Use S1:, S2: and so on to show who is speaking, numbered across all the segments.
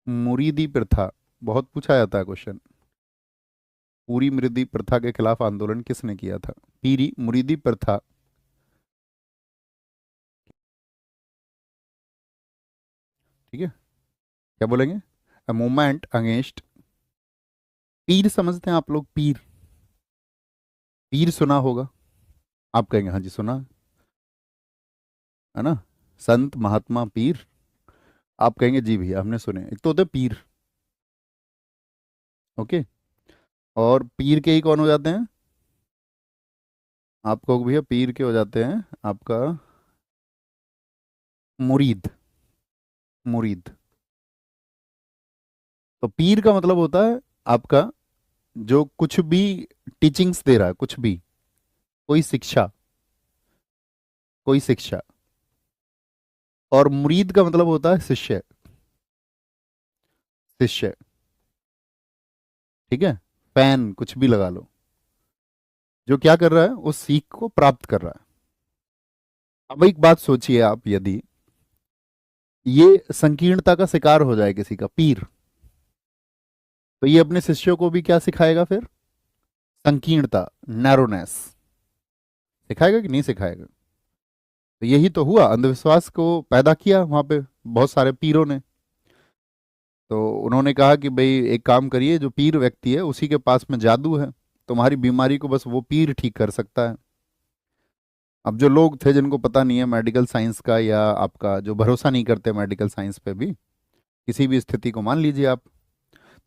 S1: मुरीदी प्रथा, बहुत पूछा जाता है क्वेश्चन। पूरी मुरीदी प्रथा के खिलाफ आंदोलन किसने किया था? पीरी मुरीदी प्रथा। ठीक है, क्या बोलेंगे? A movement against. पीर समझते हैं आप लोग? पीर, पीर सुना होगा, आप कहेंगे हाँ जी सुना है ना। संत महात्मा पीर, आप कहेंगे जी भैया हमने सुने। एक तो होते हैं पीर, ओके, और पीर के ही कौन हो जाते हैं? आप कहोगे भैया पीर के हो जाते हैं आपका मुरीद। मुरीद, तो पीर का मतलब होता है आपका जो कुछ भी टीचिंग्स दे रहा है, कुछ भी, कोई शिक्षा, कोई शिक्षा। और मुरीद का मतलब होता है शिष्य, शिष्य। ठीक है, पैन कुछ भी लगा लो, जो क्या कर रहा है, उस सीख को प्राप्त कर रहा है। अब एक बात सोचिए आप, यदि ये संकीर्णता का शिकार हो जाए किसी का पीर, तो ये अपने शिष्यों को भी क्या सिखाएगा फिर? संकीर्णता, नैरोनेस सिखाएगा कि नहीं सिखाएगा? तो यही तो हुआ, अंधविश्वास को पैदा किया वहां पे बहुत सारे पीरों ने। तो उन्होंने कहा कि भाई एक काम करिए, जो पीर व्यक्ति है उसी के पास में जादू है, तुम्हारी बीमारी को बस वो पीर ठीक कर सकता है। अब जो लोग थे जिनको पता नहीं है मेडिकल साइंस का, या आपका जो भरोसा नहीं करते मेडिकल साइंस पे भी, किसी भी स्थिति को मान लीजिए आप,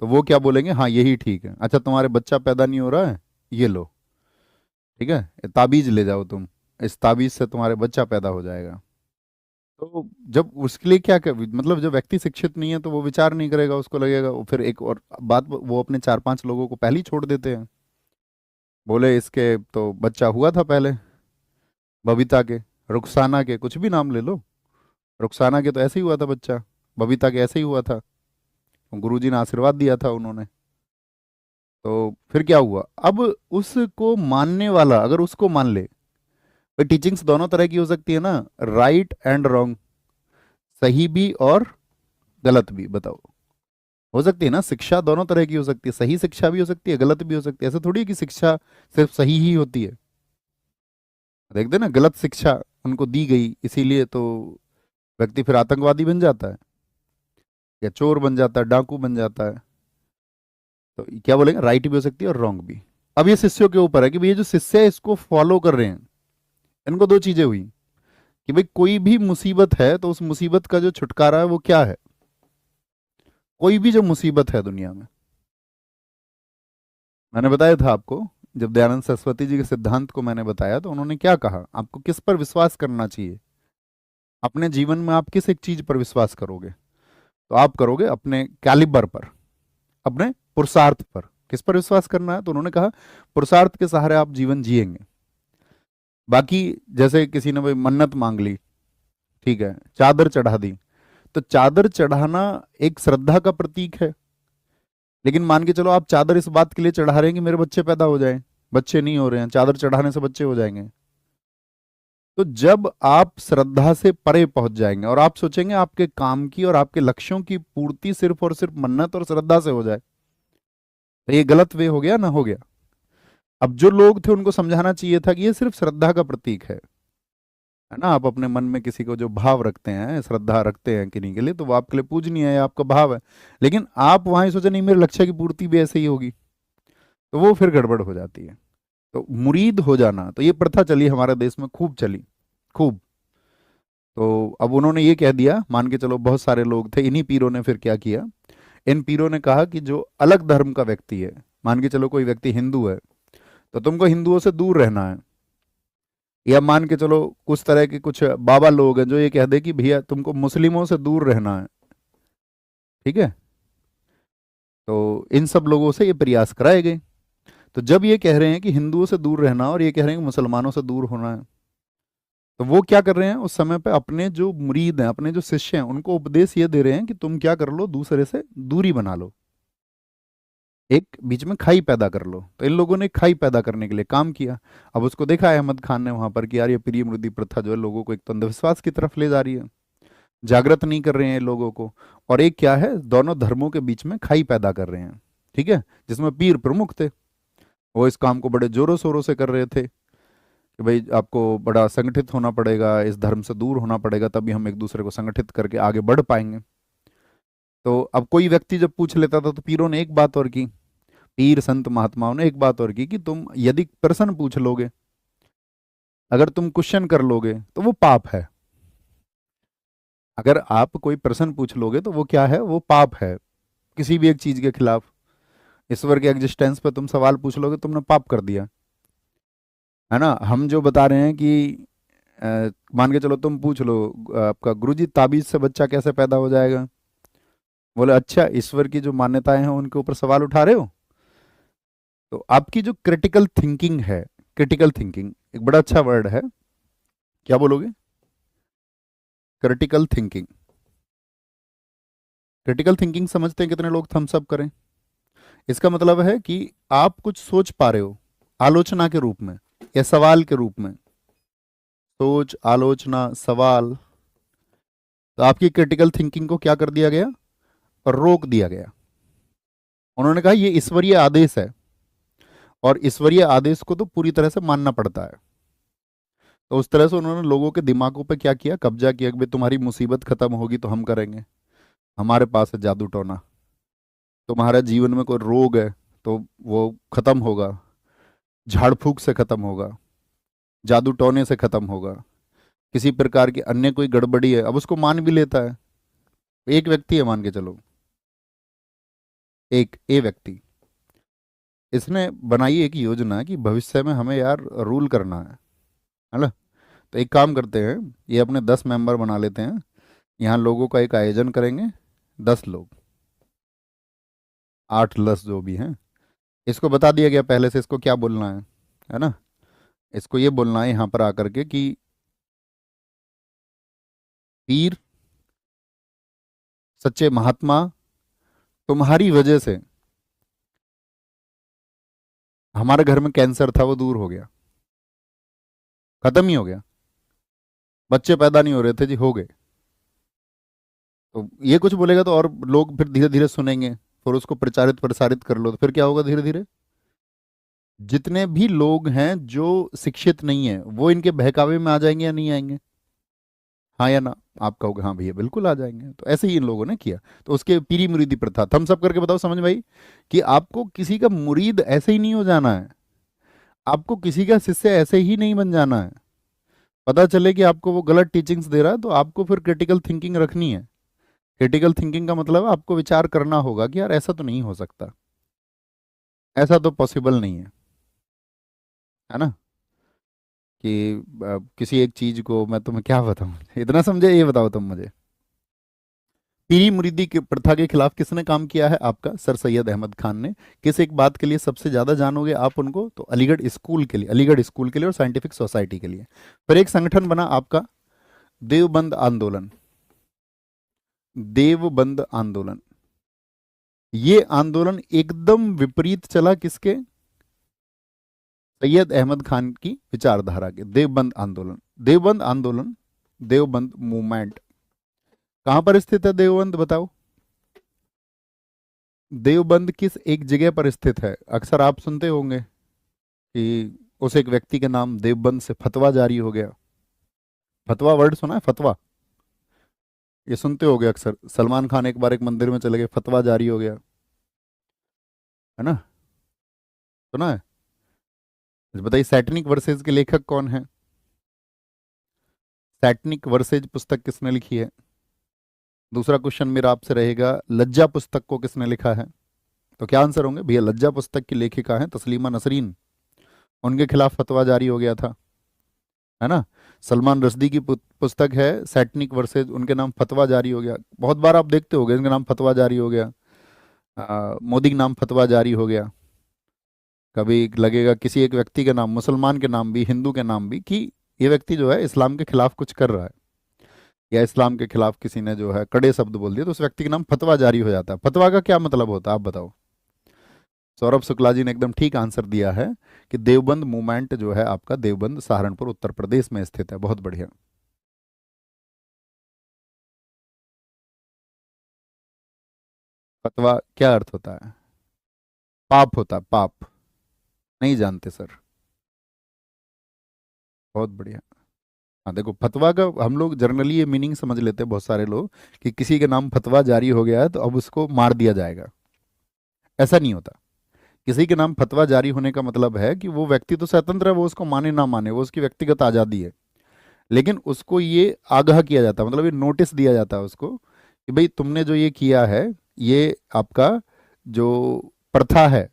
S1: तो वो क्या बोलेंगे, हाँ यही ठीक है। अच्छा तुम्हारे बच्चा पैदा नहीं हो रहा है, ये लो, ठीक है, ये ताबीज ले जाओ तुम, इस ताबीज से तुम्हारे बच्चा पैदा हो जाएगा। तो जब उसके लिए क्या मतलब जब व्यक्ति शिक्षित नहीं है तो वो विचार नहीं करेगा, उसको लगेगा वो, फिर एक और बात, वो अपने चार पांच लोगों को पहले ही छोड़ देते हैं। बोले इसके तो बच्चा हुआ था पहले, बबीता के, रुखसाना के, कुछ भी नाम ले लो, रुखसाना के तो ऐसे ही हुआ था बच्चा, बबीता के ऐसे ही हुआ था, गुरुजी ने आशीर्वाद दिया था उन्होंने। तो फिर क्या हुआ, अब उसको मानने वाला अगर उसको मान ले, भाई टीचिंग्स दोनों तरह की हो सकती है ना, राइट एंड रॉन्ग, सही भी और गलत भी, बताओ, हो सकती है ना? शिक्षा दोनों तरह की हो सकती है, सही शिक्षा भी हो सकती है, गलत भी हो सकती है। ऐसा थोड़ी है कि शिक्षा सिर्फ सही ही होती है। देख दे ना, गलत शिक्षा उनको दी गई इसीलिए तो व्यक्ति फिर आतंकवादी बन जाता है, या चोर बन जाता है, डाकू बन जाता है। तो क्या बोलेंगे, राइट भी हो सकती है और रॉन्ग भी। अब ये शिष्यों के ऊपर है कि भाई ये जो शिष्य है इसको फॉलो कर रहे हैं, इनको दो चीजें हुई कि भाई कोई भी मुसीबत है तो उस मुसीबत का जो छुटकारा है वो क्या है? कोई भी जो मुसीबत है दुनिया में, मैंने बताया था आपको, जब दयानंद सरस्वती जी के सिद्धांत को मैंने बताया तो उन्होंने क्या कहा, आपको किस पर विश्वास करना चाहिए अपने जीवन में, आप किस एक चीज पर विश्वास करोगे? तो आप करोगे अपने कैलिबर पर, अपने पुरुषार्थ पर। किस पर विश्वास करना है? तो उन्होंने कहा पुरुषार्थ के सहारे आप जीवन जिएंगे। बाकी जैसे किसी ने भाई मन्नत मांग ली, ठीक है, चादर चढ़ा दी, तो चादर चढ़ाना एक श्रद्धा का प्रतीक है। लेकिन मान के चलो आप चादर इस बात के लिए चढ़ा रहे हैं कि मेरे बच्चे पैदा हो जाएं, बच्चे नहीं हो रहे हैं, चादर चढ़ाने से बच्चे हो जाएंगे। तो जब आप श्रद्धा से परे पहुंच जाएंगे और आप सोचेंगे आपके काम की और आपके लक्ष्यों की पूर्ति सिर्फ और सिर्फ मन्नत और श्रद्धा से हो जाए, तो ये गलत वे हो गया ना, हो गया। अब जो लोग थे उनको समझाना चाहिए था कि ये सिर्फ श्रद्धा का प्रतीक है ना। आप अपने मन में किसी को जो भाव रखते हैं, श्रद्धा रखते हैं किन्हीं के लिए, तो वो आपके लिए पूजनीय है, आपका भाव है। लेकिन आप वहां ही सोचे नहीं मेरे लक्ष्य की पूर्ति भी ऐसे ही होगी, तो वो फिर गड़बड़ हो जाती है। तो मुरीद हो जाना, तो ये प्रथा चली हमारे देश में, खूब चली, खूब। तो अब उन्होंने ये कह दिया, मान के चलो बहुत सारे लोग थे, इन्हीं पीरों ने फिर क्या किया, इन पीरों ने कहा कि जो अलग धर्म का व्यक्ति है, मान के चलो कोई व्यक्ति हिंदू है, तो तुमको हिंदुओं से दूर रहना है। या मान के चलो कुछ तरह के कुछ बाबा लोग हैं जो ये कह दे कि भैया तुमको मुस्लिमों से दूर रहना है, ठीक है। तो इन सब लोगों से ये प्रयास कराए गए। तो जब ये कह रहे हैं कि हिंदुओं से दूर रहना और ये कह रहे हैं कि मुसलमानों से दूर होना है, तो वो क्या कर रहे हैं उस समय पे, अपने जो मुरीद हैं, अपने जो शिष्य हैं, उनको उपदेश ये दे रहे हैं कि तुम क्या कर लो, दूसरे से दूरी बना लो, एक बीच में खाई पैदा कर लो। तो इन लोगों ने खाई पैदा करने के लिए काम किया। अब उसको देखा है अहमद खान ने वहां पर कि यार ये प्रिय मुरीदी प्रथा जो है लोगों को एक तो अंधविश्वास की तरफ ले जा रही है। जागृत नहीं कर रहे हैं लोगों को। और एक क्या है, दोनों धर्मों के बीच में खाई पैदा कर रहे हैं, ठीक है, जिसमें पीर प्रमुख थे। वो इस काम को बड़े जोरों शोरों से कर रहे थे कि भाई आपको बड़ा संगठित होना पड़ेगा, इस धर्म से दूर होना पड़ेगा, तभी हम एक दूसरे को संगठित करके आगे बढ़ पाएंगे। तो अब कोई व्यक्ति जब पूछ लेता था तो पीरों ने एक बात और की, पीर संत महात्माओं ने एक बात और की कि तुम यदि प्रश्न पूछ लोगे, अगर तुम क्वेश्चन कर लोगे तो वो पाप है। अगर आप कोई प्रश्न पूछ लोगे तो वो क्या है, वो पाप है, किसी भी एक चीज के खिलाफ। ईश्वर के एग्जिस्टेंस पे तुम सवाल पूछ लोगे, तुमने पाप कर दिया, है ना। हम जो बता रहे हैं कि मान के चलो तुम पूछ लो आपका गुरुजी ताबीज से बच्चा कैसे पैदा हो जाएगा, बोले अच्छा ईश्वर की जो मान्यताएं हैं उनके ऊपर सवाल उठा रहे हो। तो आपकी जो क्रिटिकल थिंकिंग है, क्रिटिकल थिंकिंग एक बड़ा अच्छा वर्ड है, क्या बोलोगे, क्रिटिकल थिंकिंग। क्रिटिकल थिंकिंग समझते हैं कितने लोग, थम्स अप करें। इसका मतलब है कि आप कुछ सोच पा रहे हो आलोचना के रूप में या सवाल के रूप में, सोच आलोचना सवाल। तो आपकी क्रिटिकल थिंकिंग को क्या कर दिया गया, रोक दिया गया। उन्होंने कहा ये ईश्वरीय आदेश है, और ईश्वरीय आदेश को तो पूरी तरह से मानना पड़ता है। तो उस तरह से उन्होंने लोगों के दिमागों पे क्या किया, कब्जा किया कि भाई तुम्हारी मुसीबत खत्म होगी तो हम करेंगे, हमारे पास है जादू टोना। तुम्हारा जीवन में कोई रोग है तो वो खत्म होगा, झाड़ फूक से खत्म होगा, जादू टोने से खत्म होगा। किसी प्रकार की अन्य कोई गड़बड़ी है, अब उसको मान भी लेता है। एक व्यक्ति है मान के चलो, एक ए व्यक्ति, इसने बनाई एक योजना कि भविष्य में हमें यार रूल करना है ना। तो एक काम करते हैं, ये अपने 10 मेंबर बना लेते हैं, यहाँ लोगों का एक आयोजन करेंगे, 10 लोग, 8 10 जो भी हैं। इसको बता दिया गया पहले से इसको क्या बोलना है ना। इसको ये बोलना है यहाँ पर आकर के कि पीर सच्चे महात्मा, तुम्हारी वजह से हमारे घर में कैंसर था वो दूर हो गया, खत्म ही हो गया, बच्चे पैदा नहीं हो रहे थे जी, हो गए। तो ये कुछ बोलेगा तो और लोग फिर धीरे धीरे सुनेंगे, फिर उसको प्रचारित प्रसारित कर लो तो फिर क्या होगा, धीरे धीरे जितने भी लोग हैं जो शिक्षित नहीं है वो इनके बहकावे में आ जाएंगे या नहीं आएंगे, हाँ या ना। आप कहोगे हाँ भैया बिल्कुल आ जाएंगे। तो ऐसे ही इन लोगों ने किया। तो उसके पीरी मुरीदी प्रथा, थम्स अप करके बताओ समझ भाई, कि आपको किसी का मुरीद ऐसे ही नहीं हो जाना है, आपको किसी का शिष्य ऐसे ही नहीं बन जाना है। पता चले कि आपको वो गलत टीचिंग्स दे रहा है तो आपको फिर क्रिटिकल थिंकिंग रखनी है। क्रिटिकल थिंकिंग का मतलब है आपको विचार करना होगा कि यार ऐसा तो नहीं हो सकता, ऐसा तो पॉसिबल नहीं है ना। कि किसी एक चीज को मैं तुम्हें क्या बताऊं, इतना समझे, ये बताओ तुम मुझे। पीरी मुरीदी की प्रथा के खिलाफ किसने काम किया है, आपका सर सैयद अहमद खान ने। किस एक बात के लिए सबसे ज्यादा जानोगे आप उनको, तो अलीगढ़ स्कूल के लिए, अलीगढ़ स्कूल के लिए और साइंटिफिक सोसाइटी के लिए। फिर एक संगठन बना आपका देवबंद आंदोलन, देवबंद आंदोलन। ये आंदोलन एकदम विपरीत चला किसके, सैयद अहमद खान की विचारधारा के। देवबंद आंदोलन, देवबंद आंदोलन, देवबंद मूवमेंट कहां पर स्थित है, देवबंद बताओ। देवबंद किस एक जगह पर स्थित है, अक्सर आप सुनते होंगे कि उस एक व्यक्ति के नाम देवबंद से फतवा जारी हो गया। फतवा वर्ड सुना है, फतवा, ये सुनते होंगे अक्सर। सलमान खान एक बार एक मंदिर में चले गए, फतवा जारी हो गया, है ना, सुना है। अच्छा, बताइए सैटनिक वर्सेज के लेखक कौन है, सैटनिक वर्सेज पुस्तक किसने लिखी है। दूसरा क्वेश्चन मेरा आपसे रहेगा, लज्जा पुस्तक को किसने लिखा है। तो क्या आंसर होंगे भैया, लज्जा पुस्तक की लेखिका है तस्लीमा नसरीन, उनके खिलाफ फतवा जारी हो गया था, है ना। सलमान रश्दी की पुस्तक है सैटनिक वर्सेज, उनके नाम फतवा जारी हो गया। बहुत बार आप देखते होंगे इनके नाम फतवा जारी हो गया, मोदी के नाम फतवा जारी हो गया। कभी लगेगा किसी एक व्यक्ति के नाम, मुसलमान के नाम भी, हिंदू के नाम भी, कि ये व्यक्ति जो है इस्लाम के खिलाफ कुछ कर रहा है, या इस्लाम के खिलाफ किसी ने जो है कड़े शब्द बोल दिए, तो उस व्यक्ति के नाम फतवा जारी हो जाता है। फतवा का क्या मतलब होता है आप बताओ। सौरभ शुक्ला जी ने एकदम ठीक आंसर दिया है कि देवबंद मूवमेंट जो है आपका देवबंद सहारनपुर उत्तर प्रदेश में स्थित है। बहुत बढ़िया। फतवा क्या अर्थ होता है? पाप होता है, पाप। नहीं जानते सर? बहुत बढ़िया। हाँ देखो, फतवा का हम लोग जनरली ये मीनिंग समझ लेते हैं बहुत सारे लोग, कि किसी के नाम फतवा जारी हो गया है तो अब उसको मार दिया जाएगा। ऐसा नहीं होता। किसी के नाम फतवा जारी होने का मतलब है कि वो व्यक्ति तो स्वतंत्र है, वो उसको माने ना माने, वो उसकी व्यक्तिगत आज़ादी है। लेकिन उसको ये आगाह किया जाता है, मतलब ये नोटिस दिया जाता है उसको कि भाई तुमने जो ये किया है, ये आपका जो प्रथा है,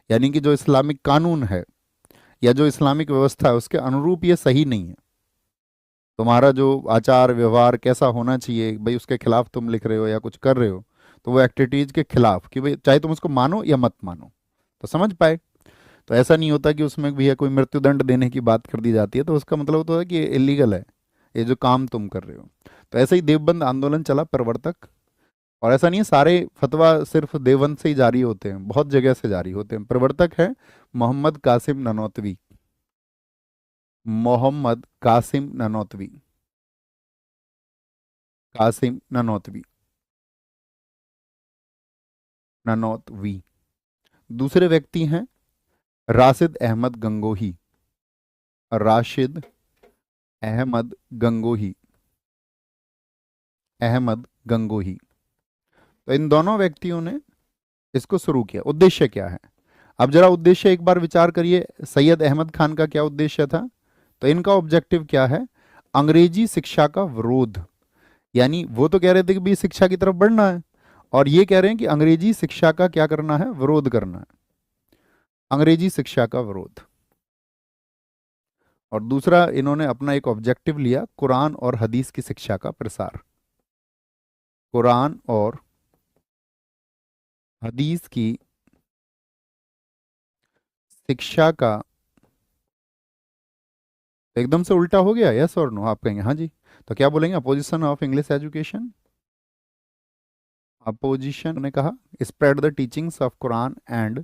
S1: यानी कि जो इस्लामिक कानून है या जो इस्लामिक व्यवस्था है, उसके अनुरूप ये सही नहीं है। तुम्हारा जो आचार व्यवहार कैसा होना चाहिए भाई, उसके खिलाफ तुम लिख रहे हो या कुछ कर रहे हो, तो वो एक्टिविटीज के खिलाफ, कि भाई चाहे तुम उसको मानो या मत मानो। तो समझ पाए? तो ऐसा नहीं होता कि उसमें भी है कोई मृत्युदंड देने की बात कर दी जाती है तो उसका मतलब तो है कि ये इलीगल है, ये जो काम तुम कर रहे हो। तो ऐसा ही देवबंद आंदोलन चला, प्रवर्तक। और ऐसा नहीं है सारे फतवा सिर्फ देवबंद से ही जारी होते हैं, बहुत जगह से जारी होते हैं। प्रवर्तक है मोहम्मद कासिम ननौतवी। मोहम्मद कासिम ननौतवी। कासिम ननौतवी। ननौतवी। दूसरे व्यक्ति हैं राशिद अहमद गंगोही। राशिद अहमद गंगोही। अहमद गंगोही। तो इन दोनों व्यक्तियों ने इसको शुरू किया। उद्देश्य क्या है? अब जरा उद्देश्य एक बार विचार करिए, सैयद अहमद खान का क्या उद्देश्य था? तो इनका ऑब्जेक्टिव क्या है? अंग्रेजी शिक्षा का विरोध। यानी वो तो कह रहे थे कि भी शिक्षा की तरफ बढ़ना है, और ये कह रहे हैं कि अंग्रेजी शिक्षा का क्या करना है? विरोध करना है। अंग्रेजी शिक्षा का विरोध। और दूसरा इन्होंने अपना एक ऑब्जेक्टिव लिया, कुरान और हदीस की शिक्षा का प्रसार। कुरान और हदीस की शिक्षा का। एकदम से उल्टा हो गया, यस और नो? आप कहेंगे हाँ जी। तो क्या बोलेंगे? Opposition of English education. Opposition ने कहा spread the teachings of Quran and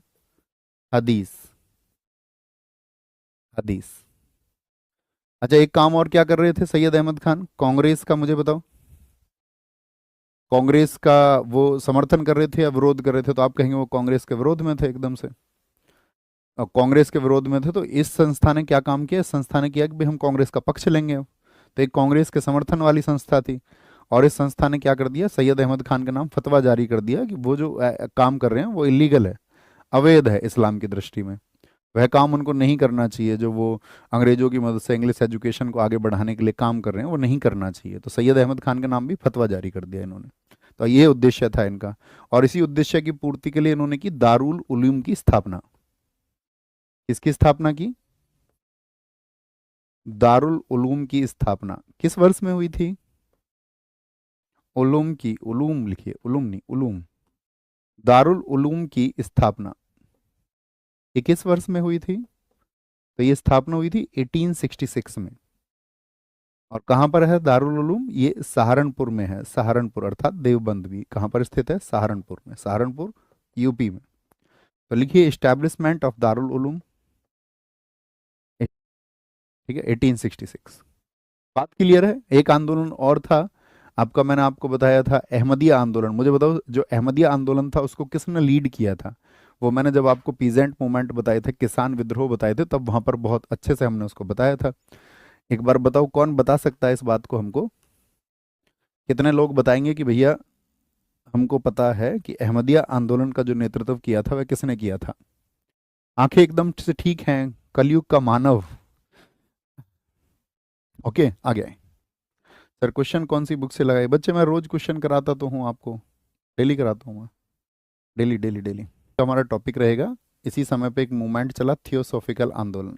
S1: हदीस। हदीस। अच्छा, एक काम और क्या कर रहे थे सैयद अहमद खान? कांग्रेस का मुझे बताओ। कांग्रेस का वो समर्थन कर रहे थे या विरोध कर रहे थे? तो आप कहेंगे वो कांग्रेस के विरोध में थे एकदम से। और कांग्रेस के विरोध में थे तो इस संस्था ने क्या काम किया? इस संस्था ने किया कि भाई हम कांग्रेस का पक्ष लेंगे। तो एक कांग्रेस के समर्थन वाली संस्था थी, और इस संस्था ने क्या कर दिया? सैयद अहमद खान के नाम फतवा जारी कर दिया कि वो जो काम कर रहे हैं वो इलीगल है, अवैध है इस्लाम की दृष्टि में। वह काम उनको नहीं करना चाहिए जो वो अंग्रेजों की मदद से इंग्लिश एजुकेशन को आगे बढ़ाने के लिए काम कर रहे हैं, वो नहीं करना चाहिए। तो सैयद अहमद खान के नाम भी फतवा जारी कर दिया इन्होंने। तो ये उद्देश्य था इनका। और इसी उद्देश्य की पूर्ति के लिए इन्होंने की दारुल उलूम की स्थापना। किसकी स्थापना की? दारुल उलूम की स्थापना किस वर्ष में हुई थी? उलूम की, उलूम लिखिए, उलूम नहीं, उलूम। दारुल उलूम की स्थापना ये किस वर्ष में हुई थी? तो ये स्थापना हुई थी 1866 में। और कहाँ पर है दारुल उलूम? ये सहारनपुर में है। सहारनपुर अर्थात देवबंद भी कहाँ पर स्थित है? सहारनपुर में। सहारनपुर यूपी में। तो लिखिए एस्टैब्लिशमेंट ऑफ दारुल उलूम। ठीक है, 1866। बात क्लियर है? एक आंदोलन और था आपका, मैंने आपको बताया था अहमदिया आंदोलन। मुझे बताओ जो अहमदिया आंदोलन था उसको किसने लीड किया था? वो मैंने जब आपको पीजेंट मूवमेंट बताए थे, किसान विद्रोह बताए थे, तब वहां पर बहुत अच्छे से हमने उसको बताया था। एक बार बताओ कौन बता सकता है इस बात को हमको? कितने लोग बताएंगे कि भैया हमको पता है कि अहमदिया आंदोलन का जो नेतृत्व किया था वह किसने किया था? आंखें एकदम से ठीक हैं, कलयुग का मानव। ओके, आ गया। सर क्वेश्चन कौन सी बुक से लगाए? बच्चे मैं रोज क्वेश्चन कराता तो हूँ आपको, डेली कराता हूँ मैं। Daily daily daily. तो हमारा टॉपिक रहेगा, इसी समय पे एक मूवमेंट चला थियोसॉफिकल आंदोलन,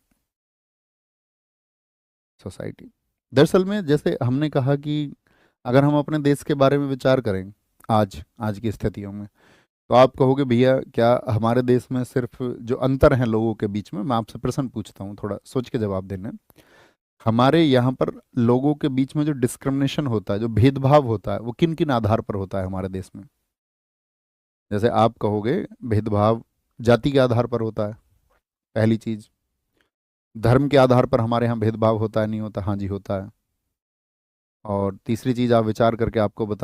S1: सोसाइटी। दरअसल में जैसे हमने कहा कि अगर हम अपने देश के बारे में विचार करें आज आज की स्थितियों में, तो आप कहोगे भैया क्या हमारे देश में सिर्फ जो अंतर हैं लोगों के बीच में, मैं आपसे प्रश्न पूछता हूँ, थोड़ा सोच के जवाब देना। हमारे यहाँ पर लोगों के बीच में जो डिस्क्रिमिनेशन होता है, जो भेदभाव होता है, वो किन किन आधार पर होता है हमारे देश में? जैसे आप कहोगे भेदभाव जाति के आधार पर होता है, पहली चीज। धर्म के आधार पर हमारे यहाँ भेदभाव होता है नहीं होता? हाँ जी होता है। और तीसरी चीज आप विचार करके आपको बता